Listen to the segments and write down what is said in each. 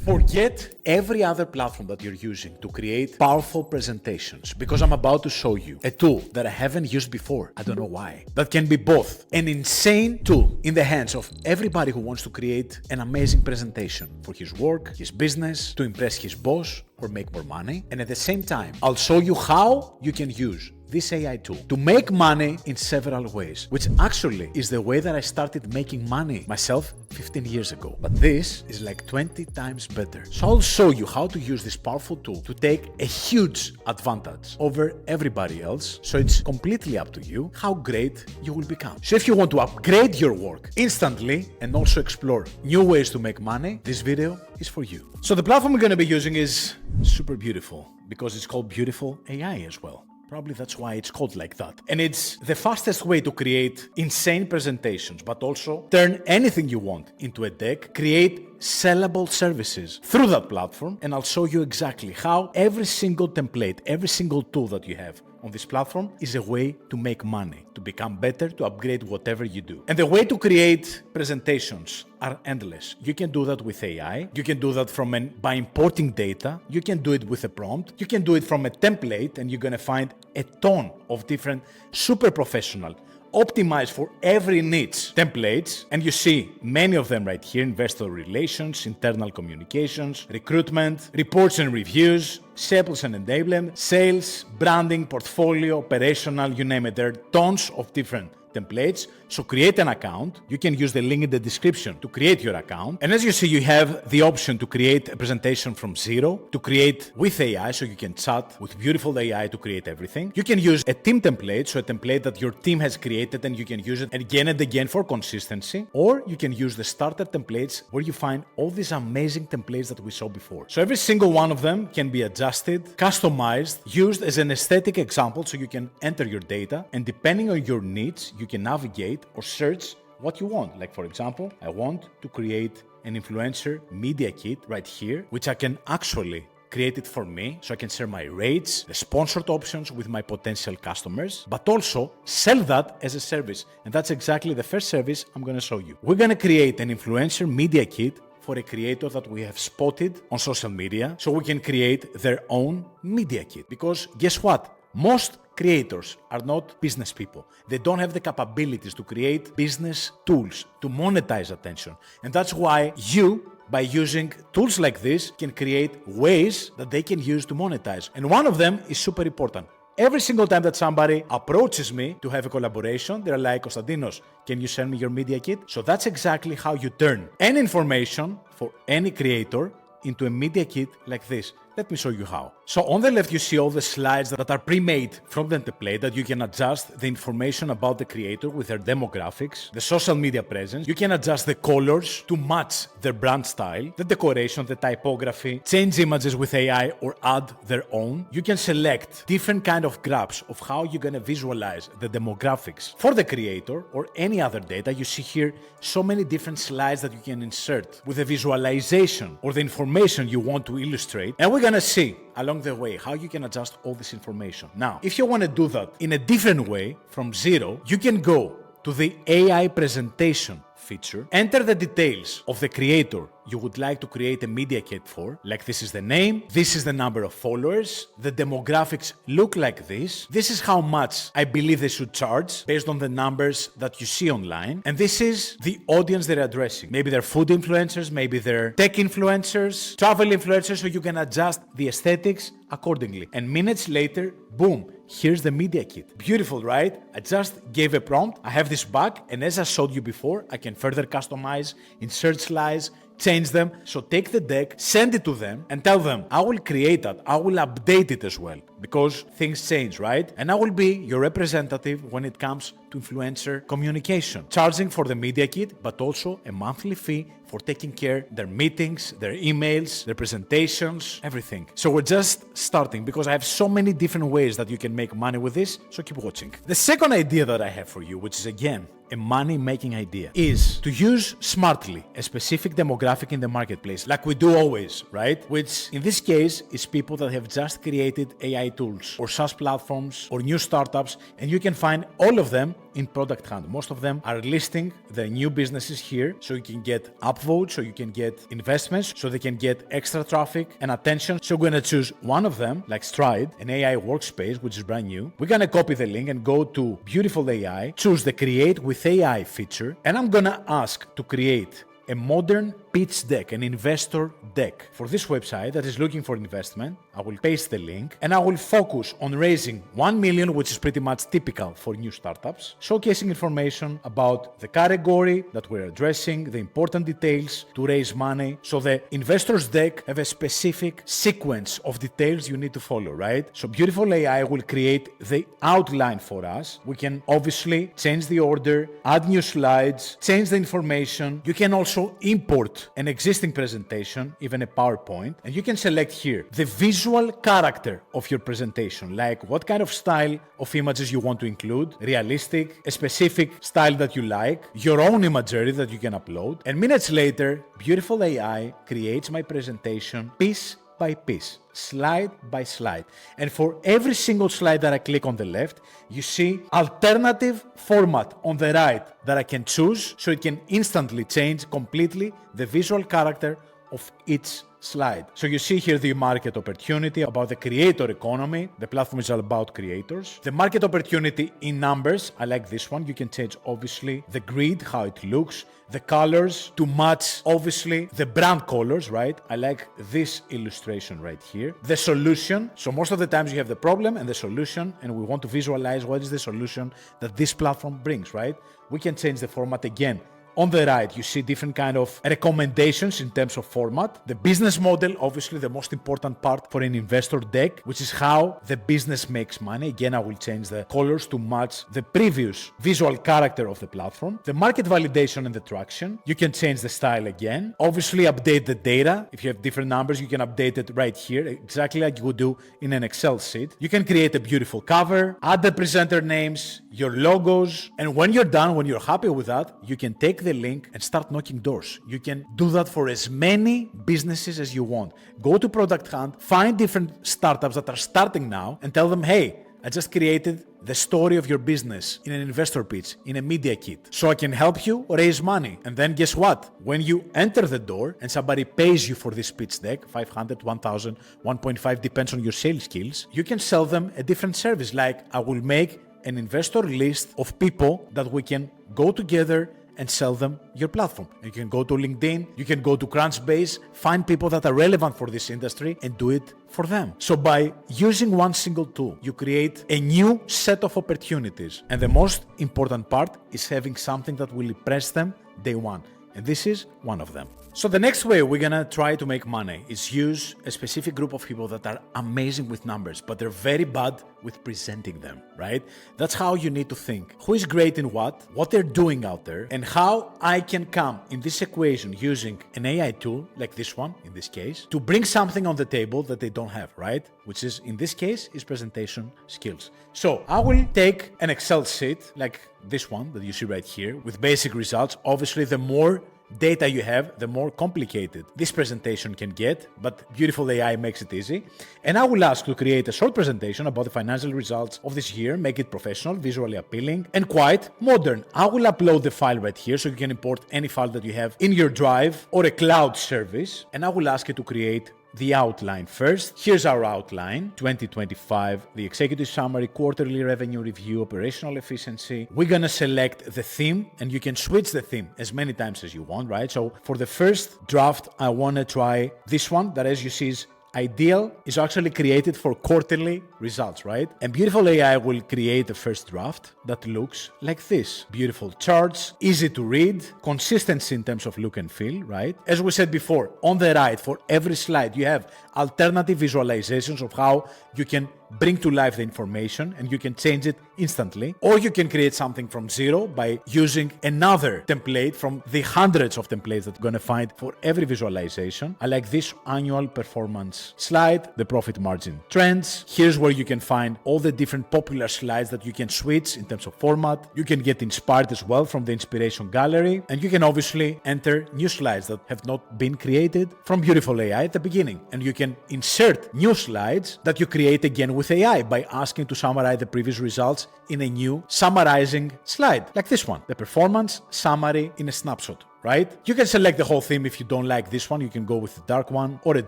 Forget every other platform that you're using to create powerful presentations, because I'm about to show you a tool that I haven't used before. I don't know why. That can be both an insane tool in the hands of everybody who wants to create an amazing presentation for his work, his business, to impress his boss or make more money. And at the same time, I'll show you how you can use this AI tool to make money in several ways, which actually is the way that I started making money myself 15 years ago. But this is like 20 times better. So I'll show you how to use this powerful tool to take a huge advantage over everybody else. So it's completely up to you how great you will become. So if you want to upgrade your work instantly and also explore new ways to make money, this video is for you. So the platform we're going to be using is super beautiful because it's called Beautiful.ai as well. Probably that's why it's called like that. And it's the fastest way to create insane presentations, but also turn anything you want into a deck, create sellable services through that platform. And I'll show you exactly how every single template, every single tool that you have on this platform is a way to make money, to become better, to upgrade whatever you do. And the way to create presentations are endless. You can do that with AI. You can do that by importing data. You can do it with a prompt. You can do it from a template, and you're gonna find a ton of different super professional, optimized for every niche templates, and you see many of them right here: investor relations, internal communications, recruitment, reports and reviews, sales and enablement, sales, branding, portfolio, operational, you name it. There are tons of different templates. So create an account. You can use the link in the description to create your account. And as you see, you have the option to create a presentation from zero, to create with AI, so you can chat with Beautiful.ai to create everything. You can use a team template, so a template that your team has created, and you can use it again and again for consistency. Or you can use the starter templates, where you find all these amazing templates that we saw before. So every single one of them can be adjusted, customized, used as an aesthetic example, so you can enter your data, and depending on your needs, you can navigate or search what you want. Like, for example, I want to create an influencer media kit right here, which I can actually create it for me, so I can share my rates, the sponsored options with my potential customers, but also sell that as a service. And that's exactly the first service I'm going to show you. We're going to create an influencer media kit for a creator that we have spotted on social media, so we can create their own media kit. Because guess what? Most creators are not business people. They don't have the capabilities to create business tools to monetize attention. And that's why you, by using tools like this, can create ways that they can use to monetize. And one of them is super important. Every single time that somebody approaches me to have a collaboration, they're like, Konstantinos, can you send me your media kit? So that's exactly how you turn any information for any creator into a media kit like this. Let me show you how. So on the left, you see all the slides that are pre-made from the template, that you can adjust the information about the creator with their demographics, the social media presence. You can adjust the colors to match their brand style, the decoration, the typography, change images with AI or add their own. You can select different kind of graphs of how you're going to visualize the demographics for the creator or any other data. You see here so many different slides that you can insert with the visualization or the information you want to illustrate. And we're going to see along the way how you can adjust all this information. Now, if you want to do that in a different way from zero, you can go to the AI presentation feature, enter the details of the creator you would like to create a media kit for, like this is the name, this is the number of followers, the demographics look like this is how much I believe they should charge based on the numbers that you see online, and this is the audience they're addressing. Maybe they're food influencers, maybe they're tech influencers, travel influencers, so you can adjust the aesthetics accordingly. And minutes later, boom, here's the media kit. Beautiful, right? I just gave a prompt, I have this back, and as I showed you before, I can further customize, insert slides, change them. So take the deck, send it to them, and tell them, I will create that, I will update it as well, because things change, right? And I will be your representative when it comes to influencer communication, charging for the media kit, but also a monthly fee for taking care their meetings, their emails, their presentations, everything. So we're just starting, because I have so many different ways that you can make money with this, so keep watching. The second idea that I have for you, which is again a money-making idea, is to use smartly a specific demographic in the marketplace, like we do always, right? Which in this case is people that have just created AI tools or SaaS platforms or new startups, and you can find all of them in Product Hunt. Most of them are listing their new businesses here, so you can get upvotes, so you can get investments, so they can get extra traffic and attention. So we're gonna choose one of them, like Stride, an AI workspace, which is brand new. We're gonna copy the link and go to Beautiful.ai, choose the Create with AI feature, and I'm gonna ask to create a modern pitch deck, an investor deck for this website that is looking for investment. I will paste the link and I will focus on raising 1 million, which is pretty much typical for new startups, showcasing information about the category that we're addressing, the important details to raise money. So the investor's deck have a specific sequence of details you need to follow, right? So Beautiful AI will create the outline for us. We can obviously change the order, add new slides, change the information. You can also import an existing presentation, even a PowerPoint, and you can select here the visual character of your presentation, like what kind of style of images you want to include, realistic, a specific style that you like, your own imagery that you can upload, and minutes later, Beautiful AI creates my presentation piece by piece, slide by slide. And for every single slide that I click on the left, you see alternative format on the right that I can choose, so it can instantly change completely the visual character of each slide. So you see here the market opportunity about the creator economy. The platform is all about creators. The market opportunity in numbers, I like this one. You can change obviously the grid, how it looks, the colors to match obviously the brand colors, right? I like this illustration right here. The solution. So most of the times you have the problem and the solution, and we want to visualize what is the solution that this platform brings, right? We can change the format again. On the right, you see different kind of recommendations in terms of format. The business model, obviously the most important part for an investor deck, which is how the business makes money. Again, I will change the colors to match the previous visual character of the platform. The market validation and the traction. You can change the style again. Obviously, update the data. If you have different numbers, you can update it right here, exactly like you would do in an Excel sheet. You can create a beautiful cover, add the presenter names, your logos, and when you're done, when you're happy with that, you can take the link and start knocking doors. You can do that for as many businesses as you want. Go to Product Hunt, find different startups that are starting now and tell them, hey, I just created the story of your business in an investor pitch, in a media kit, so I can help you raise money. And then guess what? When you enter the door and somebody pays you for this pitch deck, 500, 1,000, 1.5, depends on your sales skills, you can sell them a different service. Like I will make an investor list of people that we can go together and sell them your platform. You can go to LinkedIn, you can go to Crunchbase, find people that are relevant for this industry and do it for them. So by using one single tool, you create a new set of opportunities. And the most important part is having something that will impress them day one. And this is one of them. So the next way we're gonna try to make money is use a specific group of people that are amazing with numbers, but they're very bad with presenting them, right? That's how you need to think. Who is great in what they're doing out there, and how I can come in this equation using an AI tool like this one, in this case, to bring something on the table that they don't have, right? Which is, in this case, is presentation skills. So I will take an Excel sheet like this one that you see right here with basic results. Obviously, the more data you have, the more complicated this presentation can get, but Beautiful AI makes it easy. And I will ask to create a short presentation about the financial results of this year, make it professional, visually appealing, and quite modern. I will upload the file right here so you can import any file that you have in your drive or a cloud service, and I will ask you to create the outline first. Here's our outline, 2025, the executive summary, quarterly revenue review, operational efficiency. We're gonna select the theme, and you can switch the theme as many times as you want, right? So for the first draft, I wanna try this one that, as you see, is ideal, is actually created for quarterly results, right? And Beautiful AI will create the first draft that looks like this. Beautiful charts, easy to read, consistency in terms of look and feel, right? As we said before, on the right, for every slide, you have alternative visualizations of how you can bring to life the information, and you can change it instantly, or you can create something from zero by using another template from the hundreds of templates that you're going to find for every visualization. I like this annual performance slide, the profit margin trends. Here's where you can find all the different popular slides that you can switch in terms of format. You can get inspired as well from the inspiration gallery, and you can obviously enter new slides that have not been created from Beautiful AI at the beginning, and you can insert new slides that you create again with AI by asking to summarize the previous results in a new summarizing slide, like this one, the performance summary in a snapshot. Right? You can select the whole theme. If you don't like this one, you can go with the dark one or a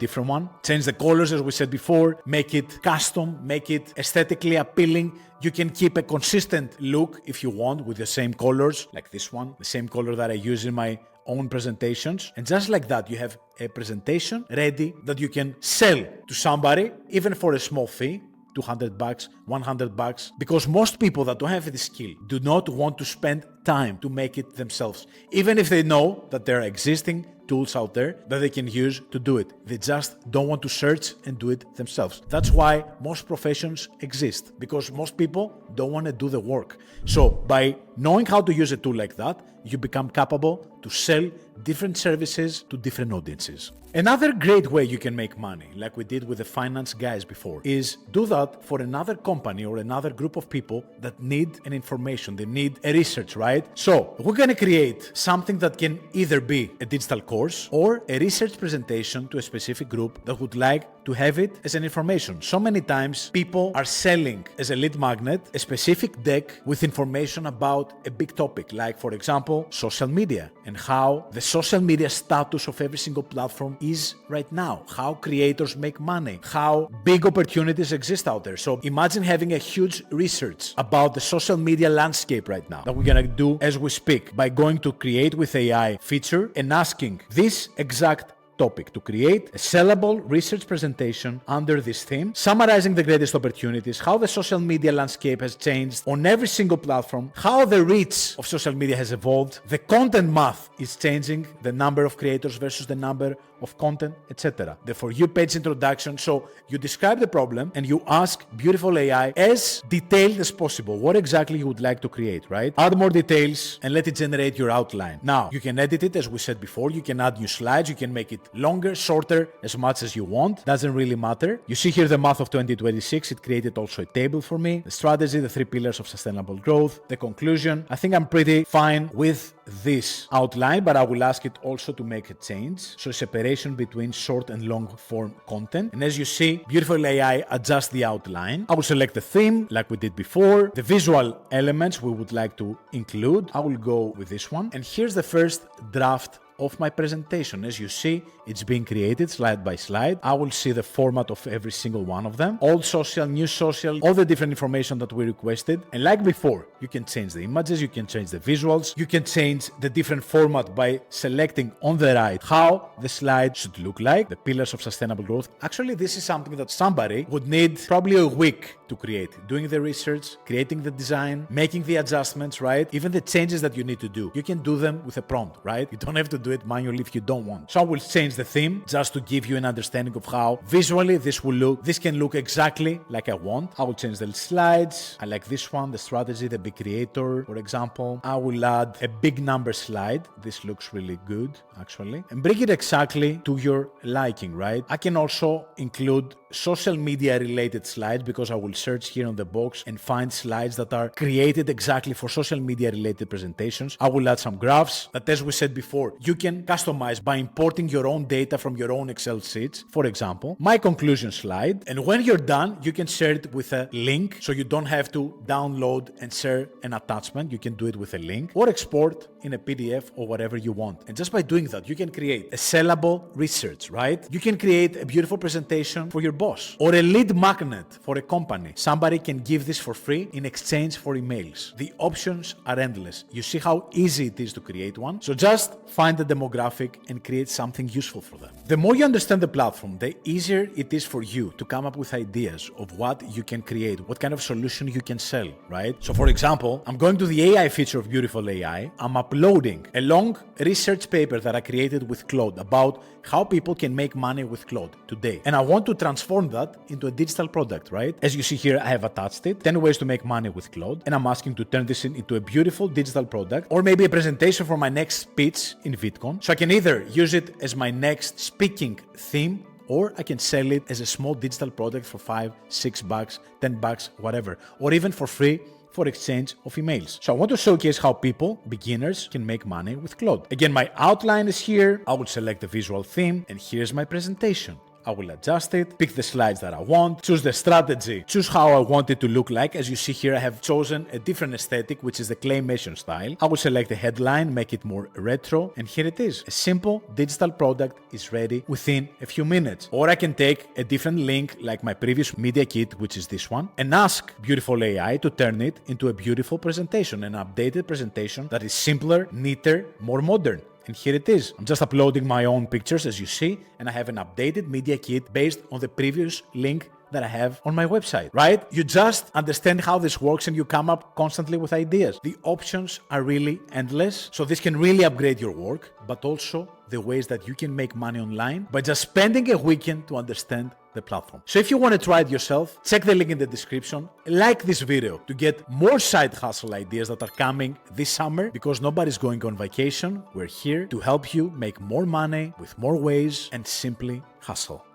different one. Change the colors as we said before, make it custom, make it aesthetically appealing. You can keep a consistent look if you want with the same colors, like this one, the same color that I use in my own presentations. And just like that, you have a presentation ready that you can sell to somebody, even for a small fee. $200, $100, because most people that don't have the skill do not want to spend time to make it themselves, even if they know that there are existing tools out there that they can use to do it. They just don't want to search and do it themselves. That's why most professions exist, because most people don't want to do the work. So by knowing how to use a tool like that, you become capable to sell different services to different audiences. Another great way you can make money, like we did with the finance guys before, is do that for another company or another group of people that need an information, they need a research, right? So we're going to create something that can either be a digital course or a research presentation to a specific group that would like to have it as an information. So many times people are selling as a lead magnet a specific deck with information about a big topic, like for example, social media and how the social media status of every single platform is right now, how creators make money, how big opportunities exist out there. So imagine having a huge research about the social media landscape right now that we're gonna do as we speak by going to Create with AI feature and asking this exact topic to create a sellable research presentation under this theme, summarizing the greatest opportunities, how the social media landscape has changed on every single platform, how the reach of social media has evolved, the content math is changing, the number of creators versus the number of content, etc. The For You page introduction. So you describe the problem and you ask Beautiful AI as detailed as possible what exactly you would like to create, right? Add more details and let it generate your outline. Now, you can edit it as we said before. You can add new slides. You can make it longer, shorter, as much as you want. Doesn't really matter. You see here the month of 2026. It created also a table for me. The strategy, the 3 pillars of sustainable growth, the conclusion. I think I'm pretty fine with this outline, but I will ask it also to make a change. So separation between short and long form content. And as you see, Beautiful AI adjusts the outline. I will select the theme like we did before. The visual elements we would like to include. I will go with this one. And here's the first draft of my presentation. As you see, it's being created slide by slide. I will see the format of every single one of them. Old social, new social, all the different information that we requested. And like before, you can change the images, you can change the visuals, you can change the different format by selecting on the right how the slide should look like, the pillars of sustainable growth. Actually, this is something that somebody would need probably a week to create. Doing the research, creating the design, making the adjustments, right? Even the changes that you need to do. You can do them with a prompt, right? You don't have to do it manually if you don't want. So I will change the theme just to give you an understanding of how visually this will look. This can look exactly like I want. I will change the slides. I like this one, the strategy, the big creator, for example. I will add a big number slide. This looks really good, actually. And bring it exactly to your liking, right? I can also include social media related slides because I will search here on the box and find slides that are created exactly for social media related presentations. I will add some graphs that, as we said before, you can customize by importing your own data from your own Excel sheets. For example, my conclusion slide. And when you're done, you can share it with a link. So you don't have to download and share an attachment. You can do it with a link or export in a PDF or whatever you want. And just by doing that, you can create a sellable research, right? You can create a beautiful presentation for your boss or a lead magnet for a company. Somebody can give this for free in exchange for emails. The options are endless. You see how easy it is to create one. So just find the demographic and create something useful for them. The more you understand the platform, the easier it is for you to come up with ideas of what you can create, what kind of solution you can sell, right? So for example, I'm going to the AI feature of Beautiful AI. I'm uploading a long research paper that I created with Claude about how people can make money with Claude today. And I want to transform that into a digital product, right? As you see here, I have attached it, 10 ways to make money with Claude. And I'm asking to turn this into a beautiful digital product or maybe a presentation for my next speech in VidCon. So I can either use it as my next speaking theme, or I can sell it as a small digital product for $5, $6, $10, whatever, or even for free for exchange of emails. So I want to showcase how people, beginners, can make money with Claude. Again, my outline is here. I will select the visual theme, and here's my presentation. I will adjust it, pick the slides that I want, choose the strategy, choose how I want it to look like. As you see here, I have chosen a different aesthetic, which is the claymation style. I will select the headline, make it more retro, and here it is. A simple digital product is ready within a few minutes. Or I can take a different link like my previous media kit, which is this one, and ask Beautiful.ai to turn it into a beautiful presentation, an updated presentation that is simpler, neater, more modern. And here it is. I'm just uploading my own pictures, as you see, and I have an updated media kit based on the previous link that I have on my website, right? You just understand how this works and you come up constantly with ideas. The options are really endless, so this can really upgrade your work, but also the ways that you can make money online by just spending a weekend to understand the platform. So if you want to try it yourself, check the link in the description, like this video to get more side hustle ideas that are coming this summer, because nobody's going on vacation. We're here to help you make more money with more ways and simply hustle.